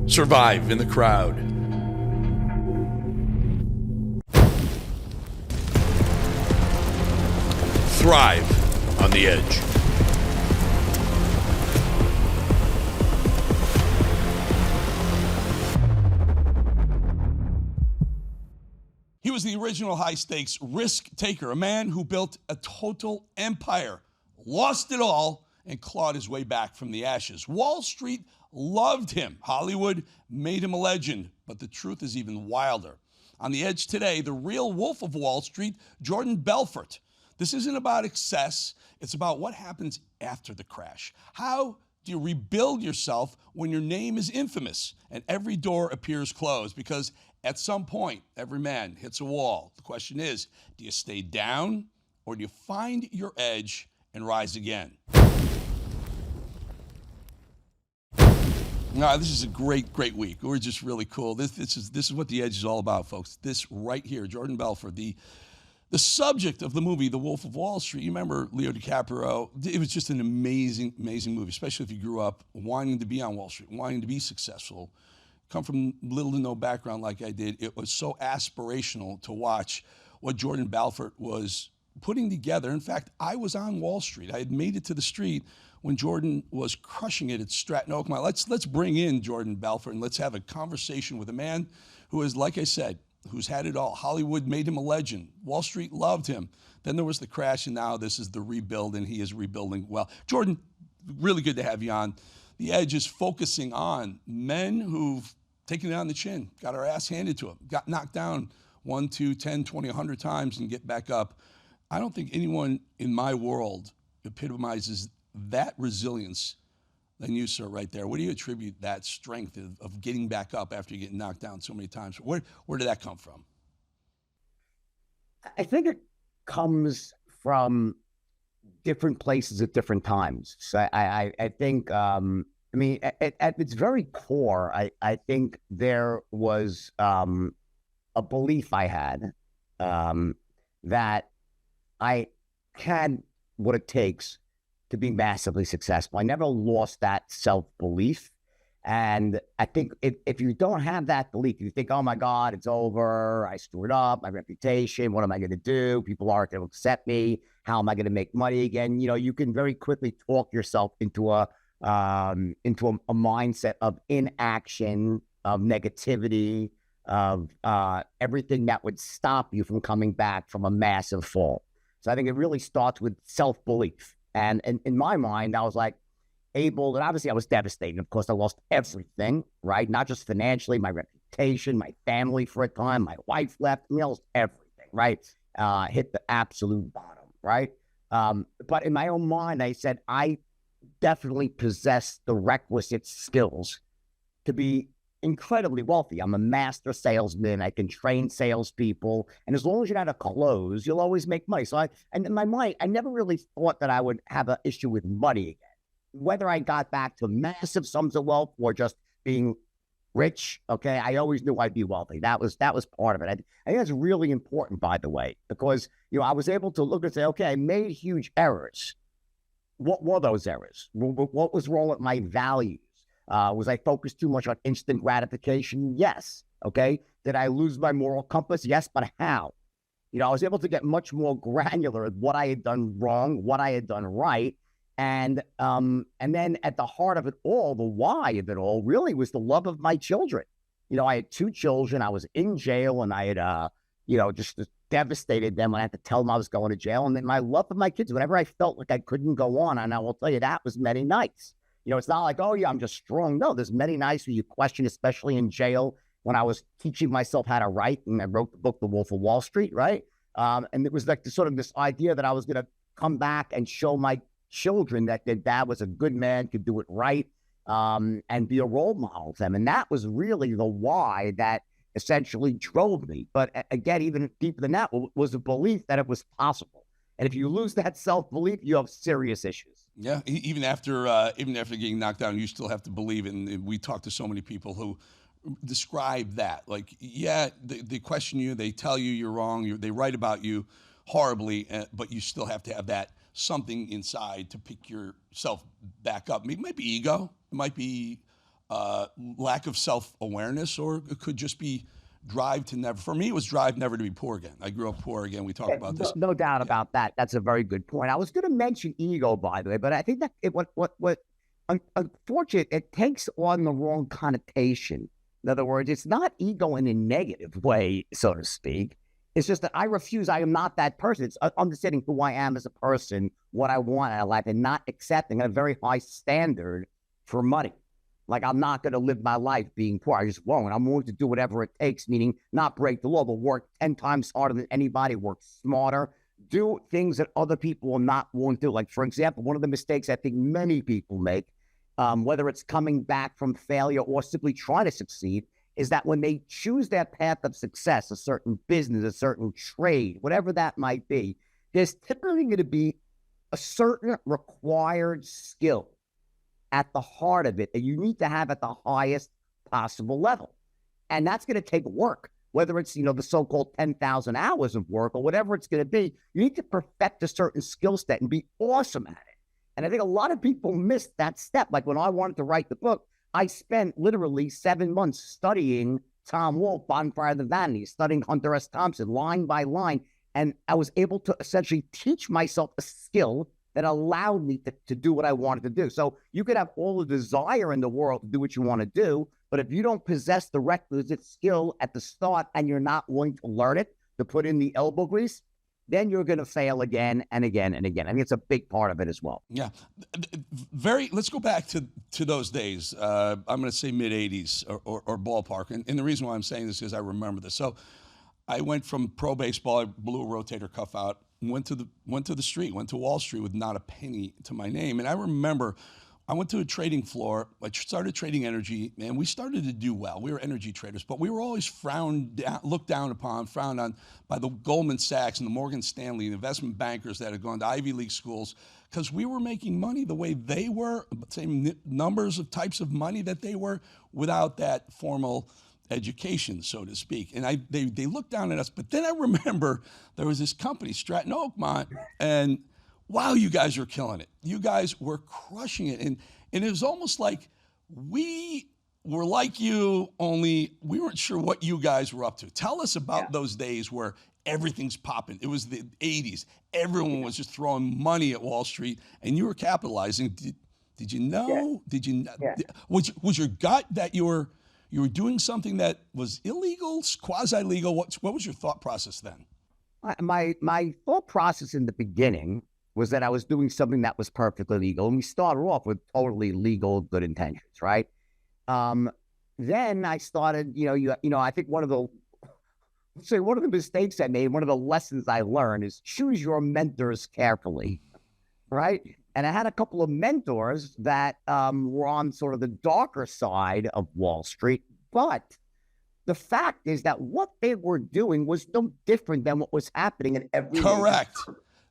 Survive in the crowd. Thrive on the edge. He was the original high-stakes risk taker, a man who built a total empire, lost it all, and clawed his way back from the ashes. Wall Street loved him. Hollywood made him a legend, but the truth is even wilder. On the edge today, the real wolf of Wall Street, Jordan Belfort. This isn't about excess. It's about what happens after the crash. How do you rebuild yourself when your name is infamous and every door appears closed? Because at some point, every man hits a wall. The question is, do you stay down or do you find your edge and rise again? No, this is a great week. We're just really cool. This is what The Edge is all about, folks. This right here, Jordan Belfort, the subject of the movie, The Wolf of Wall Street. You remember Leo DiCaprio? It was just an amazing movie, especially if you grew up wanting to be on Wall Street, wanting to be successful, come from little to no background like I did. It was so aspirational to watch what Jordan Belfort was putting together. In fact, I was on Wall Street. I had made it to the street when Jordan was crushing it at Stratton Oakmont. Let's bring in Jordan Belfort and let's have a conversation with a man who is, like I said, who's had it all. Hollywood made him a legend. Wall Street loved him. Then there was the crash, and now this is the rebuild, and he is rebuilding well. Jordan, really good to have you on. The Edge is focusing on men who've taken it on the chin, got our ass handed to them, got knocked down 1, 2, 10, 20, 100 times and get back up. I don't think anyone in my world epitomizes that resilience than you, sir, right there. What do you attribute that strength of getting back up after you get knocked down so many times? Where did that come from? I think it comes from different places at different times. So I think, I mean, at its very core, I think there was a belief I had that I had what it takes to be massively successful. I never lost that self-belief. And I think if you don't have that belief, you think, oh my God, it's over. I screwed up, my reputation. What am I going to do? People aren't going to accept me. How am I going to make money again? You know, you can very quickly talk yourself into a mindset of inaction, of negativity, of everything that would stop you from coming back from a massive fall. So I think it really starts with self-belief. And in my mind, I was like able, and obviously I was devastated. Of course, I lost everything, right? Not just financially, my reputation, my family for a time, my wife left, I lost everything, right? Hit the absolute bottom, right? But in my own mind, I said, I definitely possess the requisite skills to be incredibly wealthy. I'm a master salesman. I can train salespeople. And as long as you know how to close, you'll always make money. So and in my mind, I never really thought that I would have an issue with money again. Whether I got back to massive sums of wealth or just being rich, okay, I always knew I'd be wealthy. That was part of it. I think that's really important, by the way, because, you know, I was able to look and say, okay, I made huge errors. What were those errors? What was wrong with my values? Was I focused too much on instant gratification? Yes. Okay. Did I lose my moral compass? Yes, but how? You know, I was able to get much more granular at what I had done wrong, what I had done right. And then at the heart of it all, the why of it all really was the love of my children. You know, I had 2 children. I was in jail and I had, you know, just devastated them when I had to tell them I was going to jail. And then my love of my kids, whenever I felt like I couldn't go on, and I will tell you that was many nights. You know, it's not like, oh, yeah, I'm just strong. No, there's many nights where you question, especially in jail, when I was teaching myself how to write, and I wrote the book, The Wolf of Wall Street, right? And it was like this idea that I was going to come back and show my children that their dad was a good man, could do it right, and be a role model to them. And that was really the why that essentially drove me. But again, even deeper than that was a belief that it was possible. And if you lose that self-belief, you have serious issues. Yeah, even after getting knocked down, you still have to believe it. And we talk to so many people who describe that. Like, yeah, they question you, they tell you you're wrong, they write about you horribly, but you still have to have that something inside to pick yourself back up. It might be ego, it might be lack of self-awareness, or it could just be drive to never. For me, it was drive never to be poor again. I grew up poor again. We talked about this. No doubt about that. That's a very good point. I was going to mention ego, by the way, but I think that unfortunate, it takes on the wrong connotation. In other words, it's not ego in a negative way, so to speak. It's just that I refuse. I am not that person. It's understanding who I am as a person, what I want out of life, and not accepting a very high standard for money. Like, I'm not going to live my life being poor. I just won't. I'm willing to do whatever it takes, meaning not break the law, but work 10 times harder than anybody, work smarter, do things that other people will not want to do. Like, for example, one of the mistakes I think many people make, whether it's coming back from failure or simply trying to succeed, is that when they choose their path of success, a certain business, a certain trade, whatever that might be, there's typically going to be a certain required skill at the heart of it that you need to have at the highest possible level. And that's going to take work, whether it's, the so-called 10,000 hours of work or whatever it's going to be. You need to perfect a certain skill set and be awesome at it. And I think a lot of people miss that step. Like when I wanted to write the book, I spent literally 7 months studying Tom Wolfe, Bonfire of the Vanities, studying Hunter S. Thompson, line by line. And I was able to essentially teach myself a skill that allowed me to do what I wanted to do. So you could have all the desire in the world to do what you want to do, but if you don't possess the requisite skill at the start and you're not willing to learn it, to put in the elbow grease, then you're going to fail again and again and again. I think it's a big part of it as well. Yeah. Let's go back to those days. I'm going to say mid-'80s or ballpark. And the reason why I'm saying this is I remember this. So I went from pro baseball, I blew a rotator cuff out, went to the street, went to Wall Street with not a penny to my name. And I remember I went to a trading floor. I started trading energy, and we started to do well. We were energy traders, but we were always looked down upon, frowned on by the Goldman Sachs and the Morgan Stanley, the investment bankers that had gone to Ivy League schools, because we were making money the way they were, same numbers of types of money that they were, without that formal education, so to speak. And they looked down at us. But then I remember there was this company, Stratton Oakmont, and wow, you guys were killing it. You guys were crushing it. And it was almost like we were like you, only we weren't sure what you guys were up to. Tell us about those days where everything's popping. It was the 80s. Everyone was just throwing money at Wall Street, and you were capitalizing. Did you know? Did you? Was your gut that you were doing something that was illegal, quasi-legal? What was your thought process then? My thought process in the beginning was that I was doing something that was perfectly legal. And we started off with totally legal, good intentions, right? Then I started, I think one of the mistakes I made, one of the lessons I learned is choose your mentors carefully, right? And I had a couple of mentors that were on sort of the darker side of Wall Street. But the fact is that what they were doing was no different than what was happening in every Correct.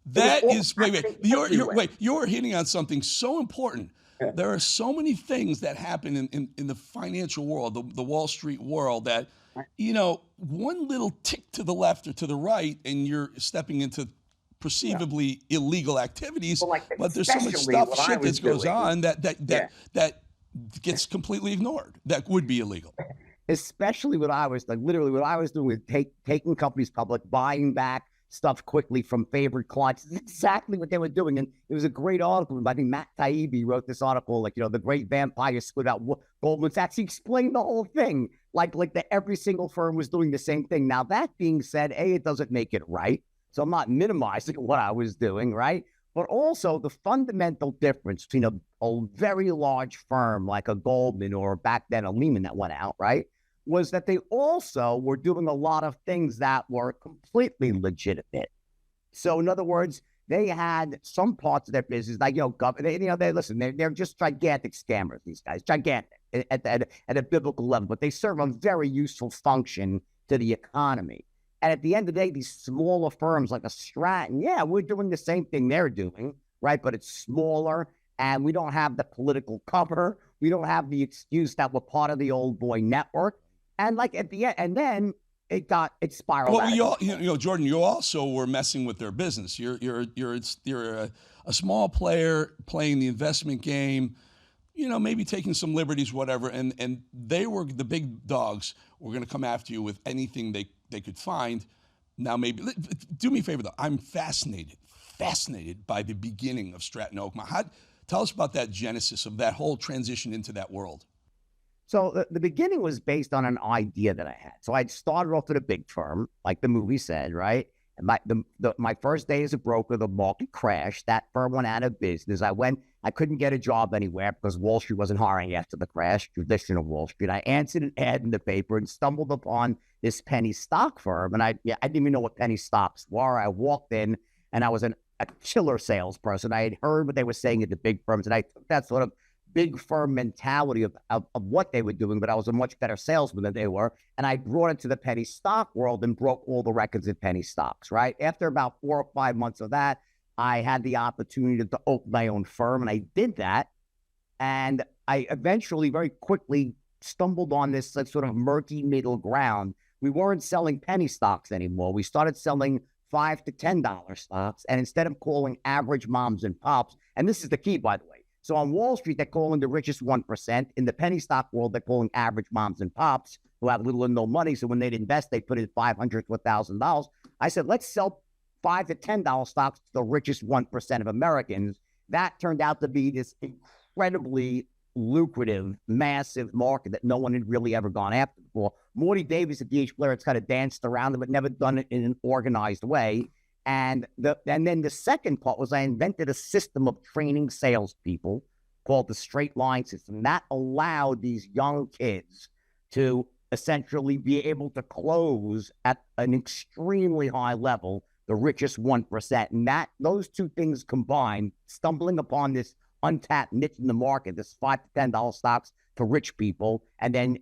That is, wait, you're hitting on something so important. Yeah. There are so many things that happen in the financial world, the Wall Street world, that, one little tick to the left or to the right, and you're stepping into perceivably illegal activities, but there's so much shit that goes on that gets completely ignored that would be illegal. Especially what I was what I was doing with taking companies public, buying back stuff quickly from favorite clients. It's exactly what they were doing. And it was a great article. I think Matt Taibbi wrote this article, the great vampire split out Goldman Sachs. He explained the whole thing, like that every single firm was doing the same thing. Now, that being said, it doesn't make it right. So I'm not minimizing what I was doing, right? But also the fundamental difference between a very large firm like a Goldman or back then a Lehman that went out, right, was that they also were doing a lot of things that were completely legitimate. So in other words, they had some parts of their business, like, they're just gigantic scammers, these guys, gigantic at a biblical level, but they serve a very useful function to the economy. And at the end of the day, these smaller firms like a Stratton, we're doing the same thing they're doing, right? But it's smaller, and we don't have the political cover. We don't have the excuse that we're part of the old boy network. And at the end, and then it spiraled. Well, Jordan, you also were messing with their business. You're a small player playing the investment game. maybe taking some liberties, whatever, and they were, the big dogs were going to come after you with anything they could find. Now, maybe, do me a favor though, I'm fascinated by the beginning of Stratton Oakmont. Tell us about that genesis of that whole transition into that world. So the beginning was based on an idea that I had. So I'd started off at a big firm, like the movie said, right? And my first day as a broker, the market crashed. That firm went out of business. I couldn't get a job anywhere because Wall Street wasn't hiring after the crash, traditional Wall Street. I answered an ad in the paper and stumbled upon this penny stock firm. And I didn't even know what penny stocks were. I walked in and I was a killer salesperson. I had heard what they were saying at the big firms, and I took that sort of big firm mentality of what they were doing, but I was a much better salesman than they were. And I brought it to the penny stock world and broke all the records in penny stocks, right? After about 4 or 5 months of that, I had the opportunity to open my own firm, and I did that. And I eventually, very quickly, stumbled on this sort of murky middle ground. We weren't selling penny stocks anymore. We started selling $5 to $10 stocks. And instead of calling average moms and pops, and this is the key, by the way, so on Wall Street, they're calling the richest 1%. In the penny stock world, they're calling average moms and pops who have little and no money. So when they'd invest, they put in $500 to $1,000. I said, let's sell $5 to $10 stocks to the richest 1% of Americans. That turned out to be this incredibly lucrative, massive market that no one had really ever gone after before. Morty Davis at D.H. Blair had kind of danced around it, but never done it in an organized way. And then the second part was I invented a system of training salespeople called the straight line system. That allowed these young kids to essentially be able to close at an extremely high level, the richest 1%. And those two things combined, stumbling upon this untapped niche in the market, this $5 to $10 stocks for rich people, and then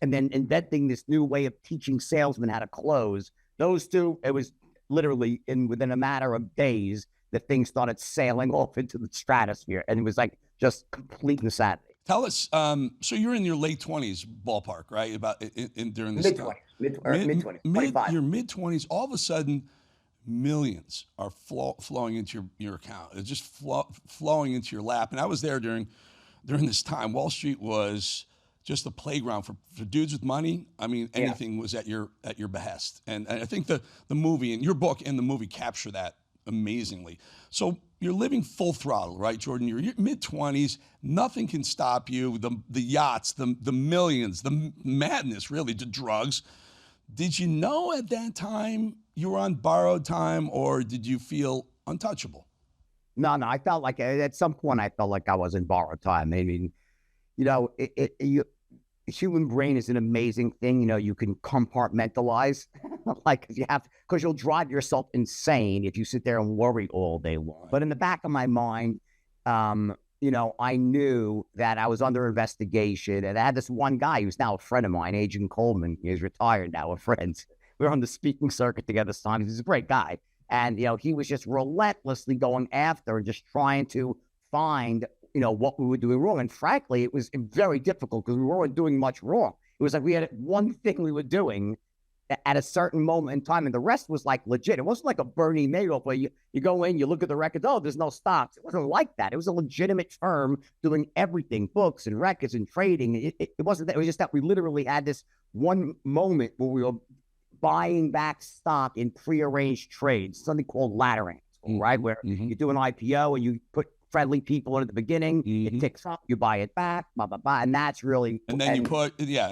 inventing this new way of teaching salesmen how to close. Those two, it was literally within a matter of days, the thing started sailing off into the stratosphere, and it was like just complete insanity. Tell us, so you're in your late 20s ballpark, right? About during this time. Mid-20s, your mid-20s, all of a sudden, millions are flowing into your account. It's just flowing into your lap. And I was there during this time. Wall Street was just a playground for dudes with money. I mean, anything was at your behest. And I think the movie and your book and the movie capture that amazingly. So you're living full throttle, right, Jordan? You're mid-20s. Nothing can stop you. The yachts, the millions, the madness, really, the drugs. Did you know at that time you were on borrowed time, or did you feel untouchable? No, I felt like at some point I felt like I was in borrowed time. I mean, the human brain is an amazing thing. You can compartmentalize, because you'll drive yourself insane if you sit there and worry all day long. But in the back of my mind, I knew that I was under investigation, and I had this one guy who's now a friend of mine, Agent Coleman. He's retired now, we're friends. We were on the speaking circuit together sometimes. He's a great guy. And, he was just relentlessly going after and just trying to find what we were doing wrong. And frankly, it was very difficult because we weren't doing much wrong. It was like we had one thing we were doing at a certain moment in time, and the rest was like legit. It wasn't like a Bernie Madoff where you go in, you look at the records, oh, there's no stocks. It wasn't like that. It was a legitimate firm doing everything, books and records and trading. It wasn't that. It was just that we literally had this one moment where we were buying back stock in prearranged trades, something called laddering, right? Where you do an IPO and you put friendly people in at the beginning, it ticks up, you buy it back, blah, blah, blah. And that's really... And then there's the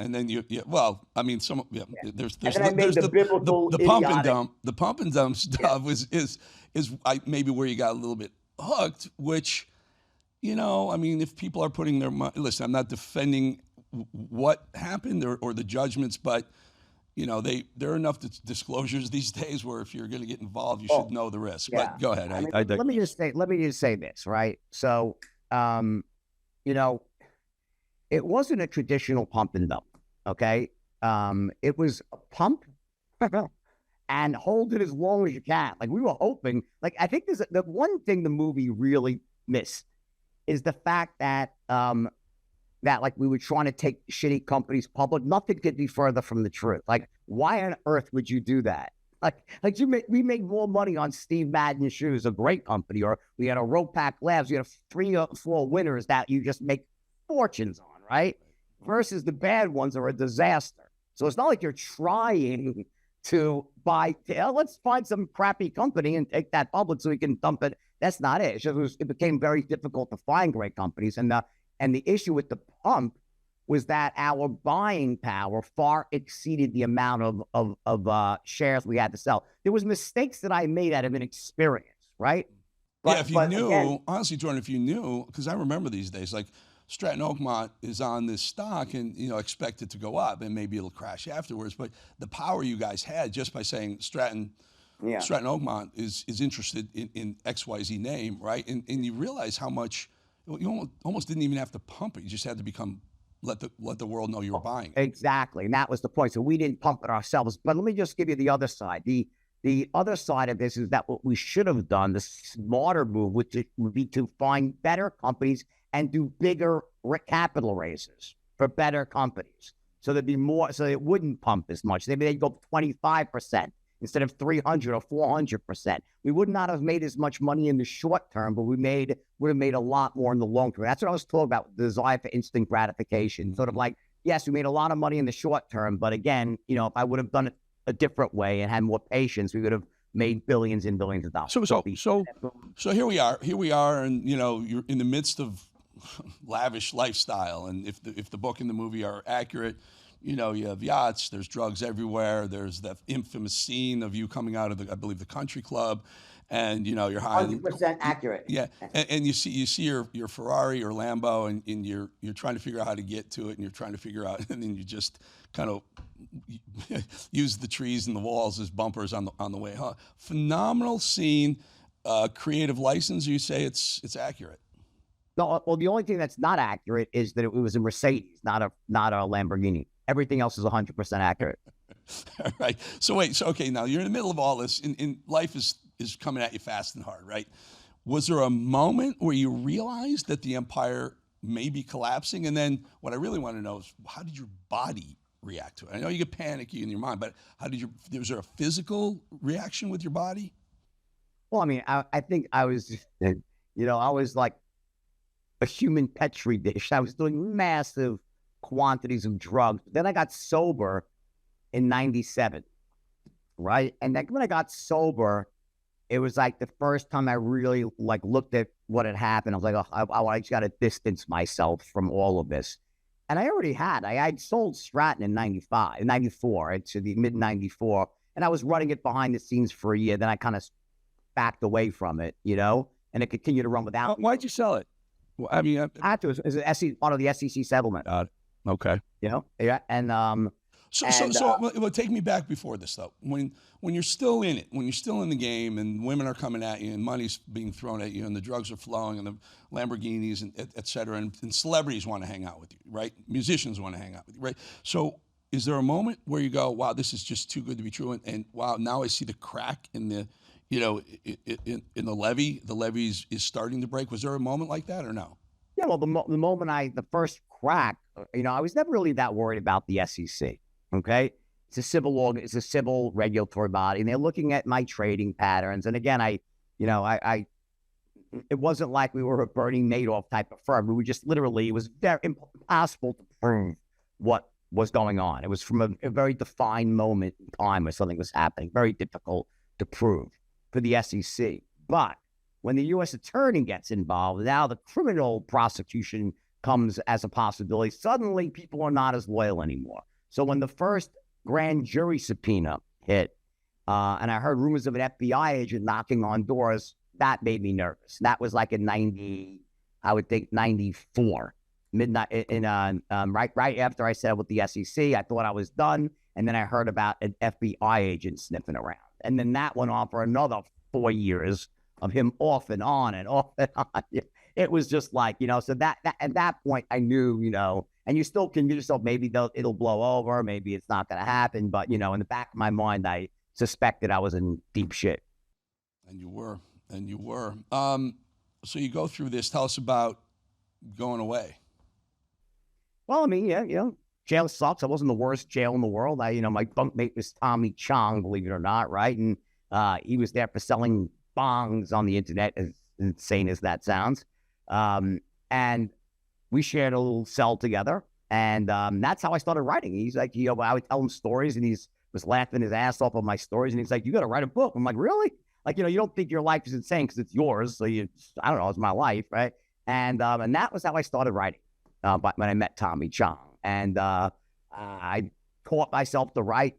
pump and dump. The pump and dump stuff is maybe where you got a little bit hooked, which, if people are putting their money... Listen, I'm not defending what happened or the judgments, but there are enough disclosures these days where if you're going to get involved, you should know the risk. Yeah. But go ahead. Let me just say this, right? So, it wasn't a traditional pump and dump, okay? It was a pump and hold it as long as you can. Like we were hoping, I think the one thing the movie really missed is the fact that, we were trying to take shitty companies public. Nothing could be further from the truth. Why on earth would you do that? We made more money on Steve Madden's shoes, a great company, or we had a Ropac Labs. We had 3 or 4 winners that you just make fortunes on, right? Versus the bad ones are a disaster. So it's not like you're trying to buy, let's find some crappy company and take that public so we can dump it. That's not it. It became very difficult to find great companies. And the issue with the pump was that our buying power far exceeded the amount of shares we had to sell. There was mistakes that I made out of inexperience, right? Yeah, if you knew, honestly, Jordan, if you knew, because I remember these days, like Stratton Oakmont is on this stock and, expect it to go up and maybe it'll crash afterwards. But the power you guys had just by saying Stratton Oakmont is interested in XYZ name, right? And you realize how much, you almost didn't even have to pump it. You just had to let the world know you were buying it. Exactly. And that was the point. So we didn't pump it ourselves. But let me just give you the other side. The other side of this is that what we should have done, the smarter move, would be to find better companies and do bigger capital raises for better companies. So there'd be more, so it wouldn't pump as much. Maybe they'd go 25% instead of 300 or 400%. We would not have made as much money in the short term, but would have made a lot more in the long term. That's what I was talking about, the desire for instant gratification. Sort of like, yes, we made a lot of money in the short term, but again, if I would have done it a different way and had more patience, we would have made billions and billions of dollars. So here we are, and you're in the midst of lavish lifestyle, and if the book and the movie are accurate, you have yachts, there's drugs everywhere, there's that infamous scene of you coming out of I believe the country club, and you're high. 100% accurate. Yeah, and you see your Ferrari or Lambo, and you're trying to figure out how to get to it, and you're trying to figure out, and then you just kind of use the trees and the walls as bumpers on the way. Phenomenal scene, creative license. You say it's accurate. No, well, the only thing that's not accurate is that it was a Mercedes, not a Lamborghini. Everything else is 100% accurate. All right. So okay, now you're in the middle of all this, and life is coming at you fast and hard, right? Was there a moment where you realized that the empire may be collapsing? And then what I really want to know is, how did your body react to it? I know you get panicky in your mind, but was there a physical reaction with your body? Well, I mean, I think I was, I was like a human petri dish. I was doing massive quantities of drugs. Then I got sober in 97, right? And then when I got sober, it was like the first time I really looked at what had happened. I was like, oh, I just got to distance myself from all of this. And I already had. I'd sold Stratton in 94, into the mid-94, and I was running it behind the scenes for a year. Then I kind of backed away from it, and it continued to run without me. Why'd you sell it? Well, I mean, I had to. It was part of the SEC settlement. Okay. Yeah, and So take me back before this though. When you're still in it, when you're still in the game, and women are coming at you, and money's being thrown at you, and the drugs are flowing, and the Lamborghinis, and et cetera, and celebrities want to hang out with you, right? Musicians want to hang out with you, right? So is there a moment where you go, wow, this is just too good to be true, and wow, now I see the crack in the, in the levee? The levee is starting to break. Was there a moment like that or no? Yeah, well, the moment the first crack, I was never really that worried about the SEC. Okay, it's a civil regulatory body, and they're looking at my trading patterns. And again, it wasn't like we were a Bernie Madoff type of firm. We were just literally, it was very impossible to prove what was going on. It was from a very defined moment in time where something was happening, very difficult to prove for the SEC. But when the U.S. attorney gets involved, now the criminal prosecution comes as a possibility. Suddenly, people are not as loyal anymore. So when the first grand jury subpoena hit, and I heard rumors of an FBI agent knocking on doors, that made me nervous. That was like in 94, midnight, right after I settled with the SEC. I thought I was done, and then I heard about an FBI agent sniffing around. And then that went on for another 4 years of him off and on and off and on. It was just like, so that at that point I knew, and you still convince yourself maybe it'll blow over, maybe it's not going to happen. But, in the back of my mind, I suspected I was in deep shit. And you were. So you go through this. Tell us about going away. Well, I mean, yeah, jail sucks. I wasn't the worst jail in the world. My bunkmate was Tommy Chong, believe it or not, right? And he was there for selling bongs on the internet, as insane as that sounds. And we shared a little cell together. And that's how I started writing. He's like, I would tell him stories, and he's was laughing his ass off of my stories. And he's like, you got to write a book. I'm like, really? Like, you don't think your life is insane because it's yours. So I don't know, it's my life, right? And that was how I started writing when I met Tommy Chong. And I taught myself to write,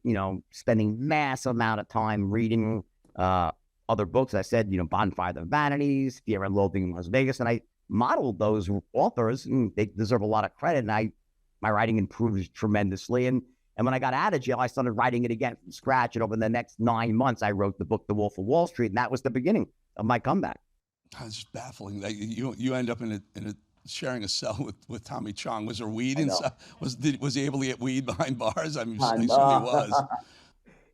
spending massive amount of time reading other books. I said, Bonfire of the Vanities, Fear and Loathing in Las Vegas. And I modeled those authors, and they deserve a lot of credit. And my writing improved tremendously. And when I got out of jail, I started writing it again from scratch. And over the next 9 months, I wrote the book, The Wolf of Wall Street. And that was the beginning of my comeback. It's just baffling that you end up in a sharing a cell with Tommy Chong. Was there weed inside? Was he able to get weed behind bars? I assume he was.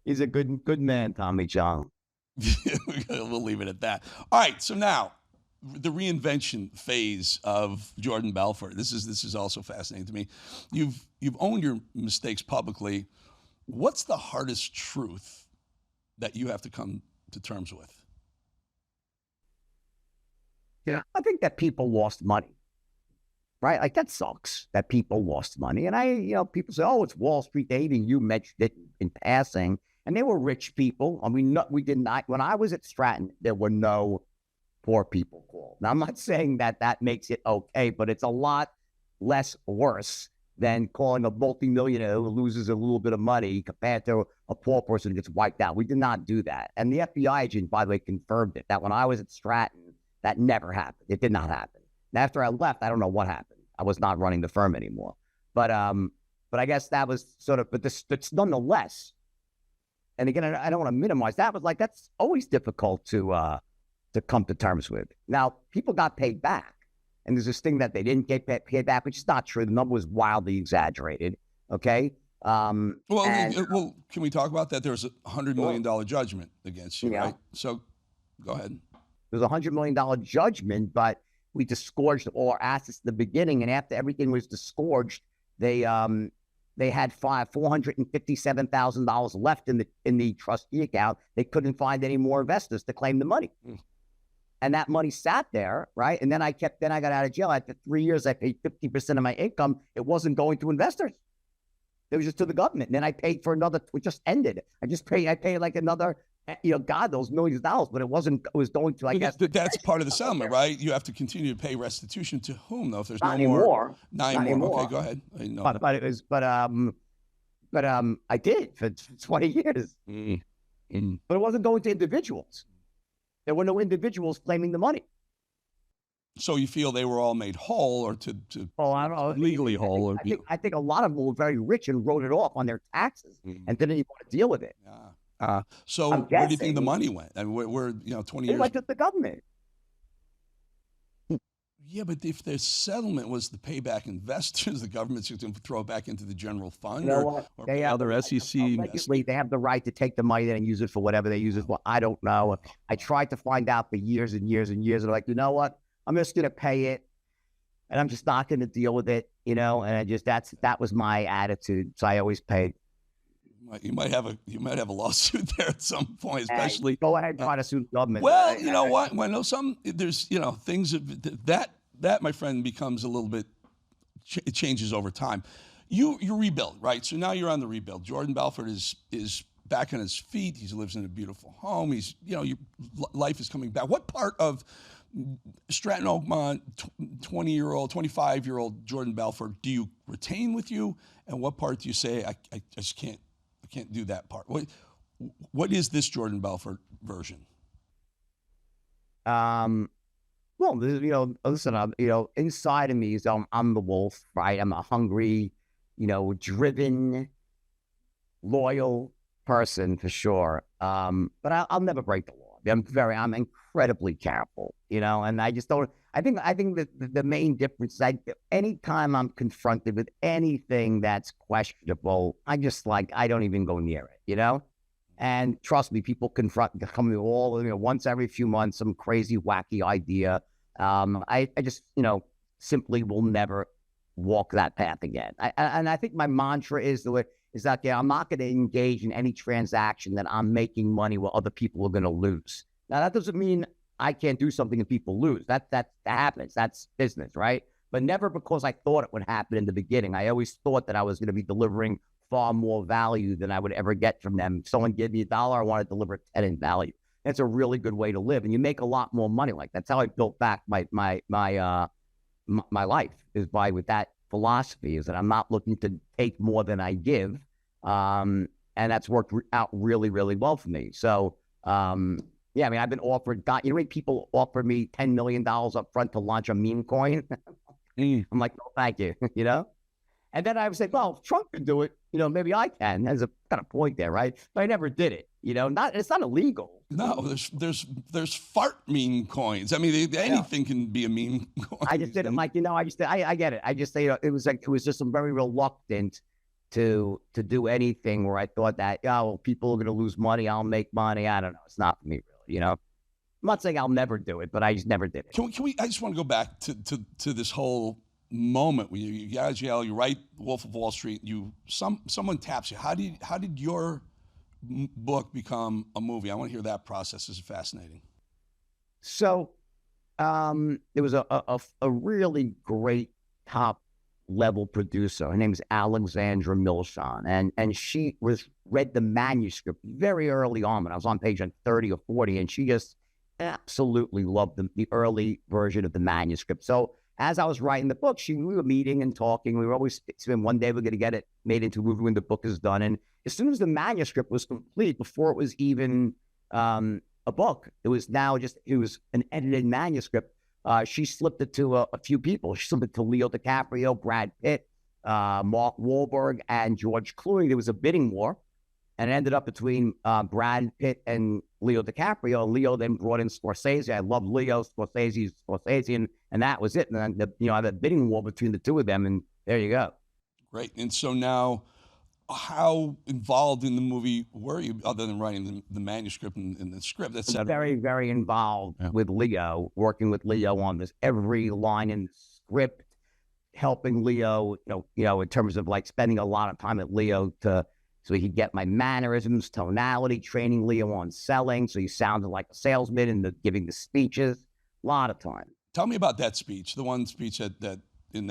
He's a good man, Tommy Chong. We'll leave it at that. All right. So now, the reinvention phase of Jordan Belfort. This is also fascinating to me. You've owned your mistakes publicly. What's the hardest truth that you have to come to terms with? Yeah, I think that people lost money, right? Like, that sucks that people lost money. And people say, oh, it's Wall Street. They even you mentioned it in passing. And they were rich people. I mean, we did not. When I was at Stratton, there were no poor people called. Now, I'm not saying that makes it okay, but it's a lot less worse than calling a multimillionaire who loses a little bit of money compared to a poor person who gets wiped out. We did not do that. And the FBI agent, by the way, confirmed it, that when I was at Stratton, that never happened. It did not happen. And after I left, I don't know what happened. I was not running the firm anymore. But I guess that was sort of, but it's nonetheless. And again, I don't want to minimize that, but that's always difficult to come to terms with. Now, people got paid back. And there's this thing that they didn't get paid back, which is not true. The number was wildly exaggerated. Okay. Can we talk about that? There's a $100 million judgment against you, right? So go ahead. There's a $100 million judgment, but we disgorged all our assets at the beginning. And after everything was disgorged, they had $457,000 left in the trustee account. They couldn't find any more investors to claim the money. And that money sat there, right? And then I got out of jail. After 3 years, I paid 50% of my income. It wasn't going to investors. It was just to the government. And then I paid for another, it just ended. I paid like another, God, those millions of dollars, but it wasn't, it was going to, I guess. That's part of the settlement, right? You have to continue to pay restitution to whom, though, if there's not no anymore. more? Not anymore. Okay, go ahead. But I did for 20 years. But it wasn't going to individuals. There were no individuals claiming the money. So you feel they were all made whole, or to I don't know, legally whole? I think a lot of them were very rich and wrote it off on their taxes and didn't even want to deal with it. So where do you think the money went? And we're 20 years. It went to the government. Yeah, but if the settlement was to pay back investors, the government's going to throw it back into the general fund, or they have other SEC. They have the right to take the money and use it for whatever they use it for. I don't know. I tried to find out for years and years and years. And I'm like, you know what? I'm just going to pay it, and I'm just not going to deal with it, And that was my attitude. So I always paid. You might have a lawsuit there at some point, especially. Go ahead and try to sue the government. Well, you know what? When there's things that my friend becomes a little bit. It changes over time. You rebuild, right? So now you're on the rebuild. Jordan Belfort is back on his feet. He lives in a beautiful home. Your life is coming back. What part of Stratton Oakmont 20-year-old, 25-year-old Jordan Belfort do you retain with you, and what part do you say I just can't do that part? What is this Jordan Belfort version? Well, listen, inside of me is I'm the wolf, right? I'm a hungry, driven, loyal person for sure. But I'll never break the law. I'm incredibly careful, and I just don't. I think that the main difference is anytime I'm confronted with anything that's questionable, I don't even go near it, And trust me, people come to me once every few months, some crazy, wacky idea. I just, simply will never walk that path again. And I think my mantra is that I'm not going to engage in any transaction that I'm making money where other people are going to lose. Now, that doesn't mean I can't do something and people lose. That happens. That's business, right? but never because I thought it would happen in the beginning. I always thought that I was going to be delivering far more value than I would ever get from them. If someone gave me $1, I want to deliver 10 in value. It's a really good way to live, and you make a lot more money. Like that's how I built back my life, is by with that philosophy, is that I'm not looking to take more than I give, and that's worked out really, really well for me. So, yeah, I mean, I've been offered, you know, people offer me $10 million up front to launch a meme coin. I'm like, no, thank you, you know. And then I would say, well, if Trump can do it, you know, maybe I can. There's a kind of point there, right? But I never did it. You know, it's not illegal. No, there's fart meme coins. I mean, anything can be a meme coin. I just did it like, you know, I get it. I just say, it was just I'm very reluctant to do anything where I thought that, well, people are going to lose money. I'll make money. I don't know. It's not for me, really. You know, I'm not saying I'll never do it, but I just never did it. Can we? I just want to go back to this whole moment when you get out of jail, you write Wolf of Wall Street, someone taps you. How did your book become a movie? I want to hear that process. This is fascinating. So there was a really great top level producer. Her name is Alexandra Milshon, and she read the manuscript very early on when I was on page 30 or 40, and she just absolutely loved the early version of the manuscript. So as I was writing the book, we were meeting and talking. We were always saying one day we're going to get it made into a movie when the book is done. And as soon as the manuscript was complete, before it was even a book, it was an edited manuscript. She slipped it to a few people. She slipped it to Leo DiCaprio, Brad Pitt, Mark Wahlberg, and George Clooney. There was a bidding war, and it ended up between Brad Pitt and Leo DiCaprio. Leo then brought in Scorsese. I love Leo, Scorsese, and that was it. And then I had a bidding war between the two of them, and there you go. Great. And so now, how involved in the movie were you, other than writing the manuscript and the script? That's very, very involved with Leo, working with Leo on this, every line in the script, helping Leo, in terms of like spending a lot of time at Leo so he could get my mannerisms, tonality, training Leo on selling, so he sounded like a salesman and giving the speeches. A lot of time. Tell me about that speech, the one speech that in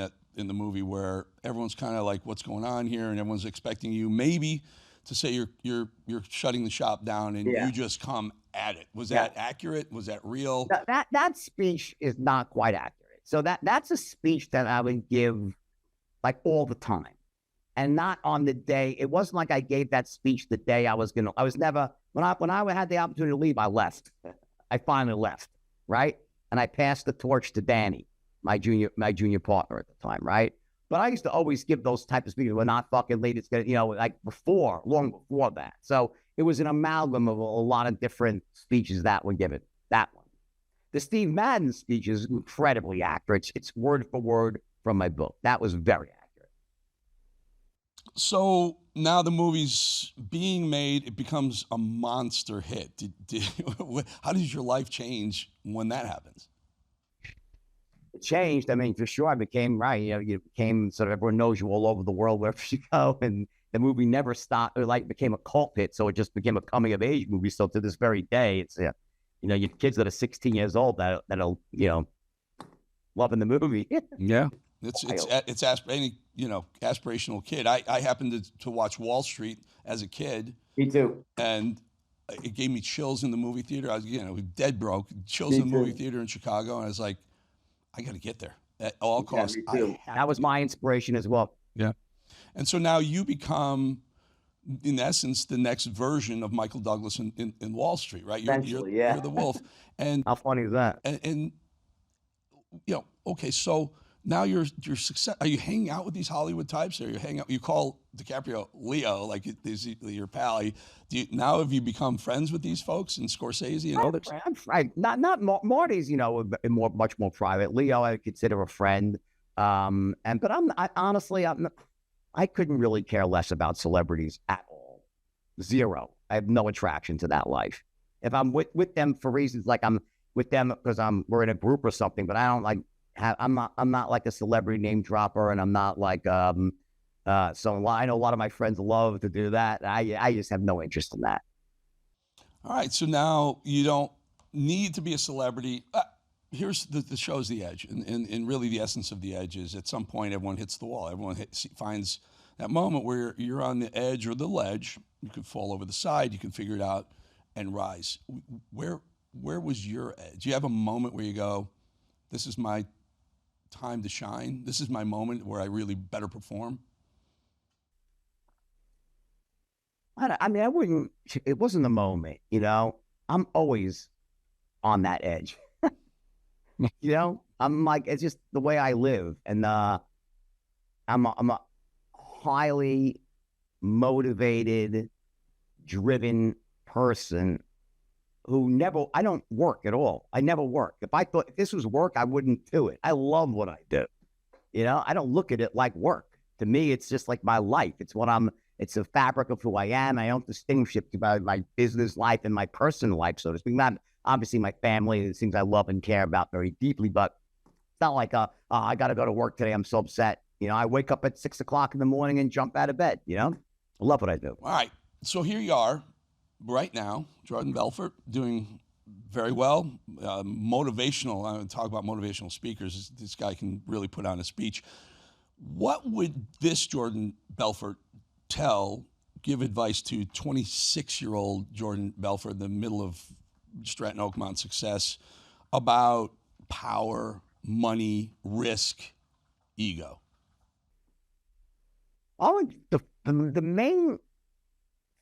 the movie where everyone's kind of like, what's going on here, and everyone's expecting you maybe to say you're shutting the shop down, and you just come at it. Was that accurate? Was that real? That speech is not quite accurate. So that's a speech that I would give like all the time, and not on the day. It wasn't like I gave that speech the day I was never, when I had the opportunity to leave, I left. I finally left, right? And I passed the torch to Danny, my junior partner at the time, right? But I used to always give those type of speeches. We're not fucking late. It's gonna, like long before that. So it was an amalgam of a lot of different speeches that were given. That one. The Steve Madden speech is incredibly accurate. It's word for word from my book. That was very accurate. So now the movie's being made, it becomes a monster hit. How does your life change when that happens? It changed. I mean, for sure, I became, you became sort of, everyone knows you all over the world wherever you go. And the movie never stopped. It became a cult hit. So it just became a coming of age movie. So to this very day, it's, your kids that are 16 years old that'll, loving the movie. Yeah. It's any aspirational kid. I happened to watch Wall Street as a kid. Me too. And it gave me chills in the movie theater. I was dead broke. Chills in the movie theater in Chicago, and I was like, I got to get there at all costs. Me too. That was my inspiration as well. Yeah. And so now you become, in essence, the next version of Michael Douglas in Wall Street, right? You're the wolf. And how funny is that? And okay, so now you're success. Are you hanging out with these Hollywood types, or you call DiCaprio Leo, like is he your pal? Now have you become friends with these folks and Scorsese and others? I'm not Marty's, much more private. Leo, I consider a friend. But honestly, I couldn't really care less about celebrities at all. Zero. I have no attraction to that life. If I'm with them for reasons like I'm with them because we're in a group or something, but I don't like. I'm not like a celebrity name dropper, and I'm not like so I know a lot of my friends love to do that. I just have no interest in that. All right, so now you don't need to be a celebrity. here's the show's the edge, and really the essence of the edge is at some point everyone hits the wall. Everyone finds that moment where you're on the edge or the ledge. You could fall over the side. You can figure it out and rise. Where was your edge? Do you have a moment where you go, "This is my time to shine. This is my moment where I really better perform"? I mean, I wouldn't. It wasn't a moment, you know. I'm always on that edge. You know, I'm like, it's just the way I live, and I'm a highly motivated, driven person who I don't work at all. I never work. If this was work, I wouldn't do it. I love what I do. You know, I don't look at it like work. To me, it's just like my life. It's the fabric of who I am. I don't distinguish it by my business life and my personal life, so to speak. Not obviously my family, the things I love and care about very deeply, but it's not like, I got to go to work today. I'm so upset. You know, I wake up at 6 o'clock in the morning and jump out of bed. You know, I love what I do. All right. So here you are right now, Jordan Belfort, doing very well. Motivational. I talk about motivational speakers. This guy can really put on a speech. What would this Jordan Belfort give advice to 26-year-old Jordan Belfort in the middle of Stratton Oakmont success about power, money, risk, ego? The main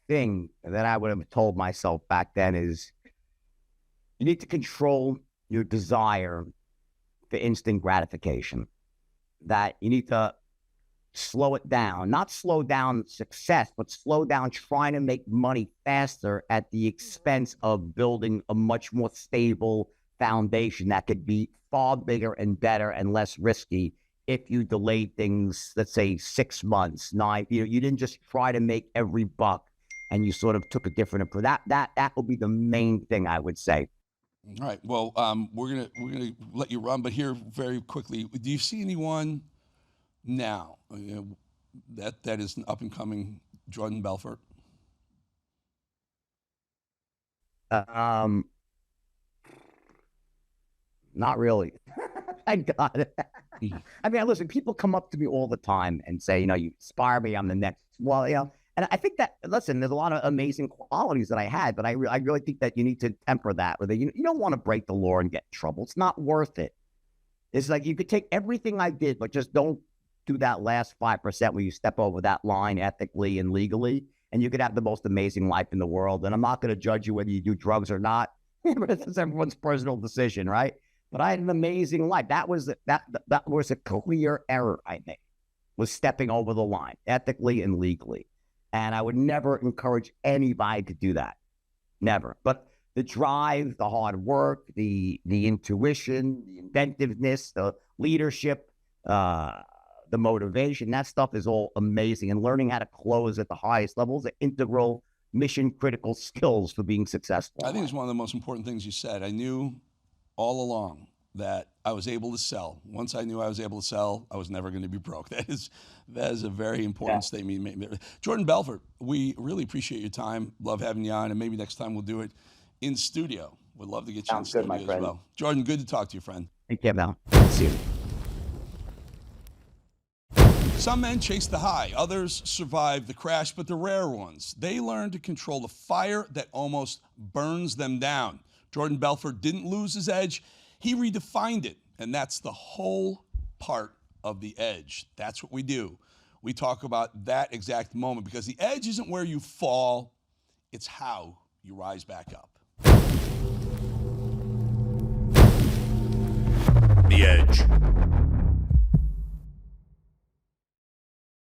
thing that I would have told myself back then is you need to control your desire for instant gratification. That you need to slow it down, not slow down success, but slow down trying to make money faster at the expense of building a much more stable foundation that could be far bigger and better and less risky if you delayed things, let's say 6 months, 9. You didn't just try to make every buck and you sort of took a different approach. That will be the main thing I would say. All right. Well, we're gonna let you run, but here very quickly, do you see anyone now that is an up and coming Jordan Belfort? Not really. Thank God. I mean, listen, people come up to me all the time and say, you know, you inspire me, I'm the next. Well, you know, and I think that, listen, there's a lot of amazing qualities that I had, but I really think that you need to temper that. Where you don't want to break the law and get in trouble. It's not worth it. It's like you could take everything I did, but just don't do that last 5% where you step over that line ethically and legally, and you could have the most amazing life in the world. And I'm not going to judge you whether you do drugs or not. It's everyone's personal decision, right? But I had an amazing life. That was a clear error I made, was stepping over the line ethically and legally. And I would never encourage anybody to do that. Never. But the drive, the hard work, the intuition, the inventiveness, the leadership, the motivation, that stuff is all amazing. And learning how to close at the highest levels are integral, mission-critical skills for being successful. I think it's one of the most important things you said. I knew all along that I was able to sell. Once I knew I was able to sell, I was never going to be broke. That is a very important statement you made. Jordan Belfort, we really appreciate your time. Love having you on, and maybe next time we'll do it in studio. We'd love to get you in studio as well. Jordan, good to talk to you, friend. Take care, Val. See you. Some men chase the high, others survive the crash, but the rare ones, they learn to control the fire that almost burns them down. Jordan Belfort didn't lose his edge, he redefined it, and that's the whole part of the edge. That's what we do. We talk about that exact moment because the edge isn't where you fall, it's how you rise back up. The Edge.